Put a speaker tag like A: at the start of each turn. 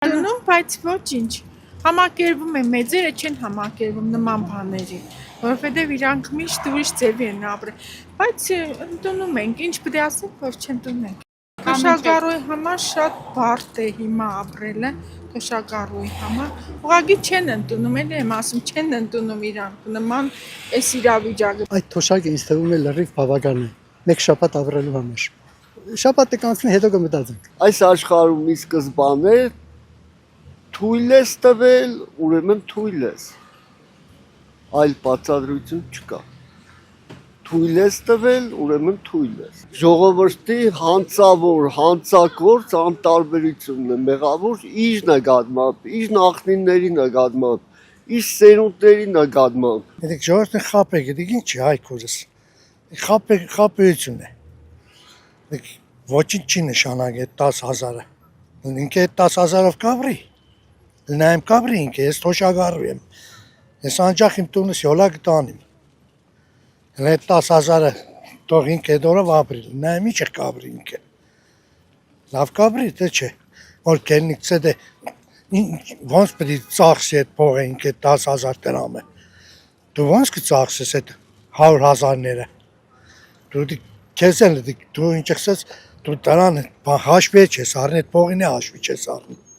A: Դնում, բայց ոչինչ։ Համակերպվում են, մեծերը չեն համակերպվում նման բաների, որովհետև իրանք միշտ ուրիշ ձևի են ապրել, բայց ընդունում ենք, ինչ պետք է ասենք, որ չընդունենք։ Թոշակառուի համար շատ բարդ է հիմա ապրելը, թոշակառուի համար, ուղղակի չեն ընդունում, էլի եմ ասում, չեն ընդունում իրանք նման այս իրավիճակը։
B: Այդ թոշակը ինձ թվում է լրիվ բավական է, մեկ շաբաթ ապրելու համար։ Շաբաթը կանցնի, հետո կմտածենք։
C: Այս աշխարհում ի սկզբանե թույլ ես տվել, ուրեմն թույլ ես։ Այլ բացատրություն չկա։ Թույլ ես տվել, ուրեմն թույլ ես։ Ժողովրդի հանցավոր, հանցակորց անտարբերությունն է, մեղավոր իր նկատմամբ, իր նախնիների նկատմամբ, իր սերունդների նկատմամբ։
B: Դեք ժողովրդին խապ է, գիտեք ինչ է հայքուրս։ Խապեություն է։ Դեք ոչինչ չի նշանակի 10,000-ը։ Ինքը 10,000-ով կաբրի։ Նայեմ կաբրի ինքը, ես թոշակառու եմ։ Ես անջախ իմ տունս յոլա կտանիմ։ Այդ 10,000-ը թող ինքը դորով ապրի։ Նայեմ ինչ է կաբրի ինքը։ Լավ կաբրի, թե չէ։ Որ կելնիքս է դե ոնց պետք է ծախսի այդ փողը ինքը 10,000 դրամը։ Դու ոնց կծախսես այդ 100,000-ները։ Դու քեզ էլ դու ինչ ասես դու դրան հաշվի չես առնի, այդ փողին է հաշվի չես առնի։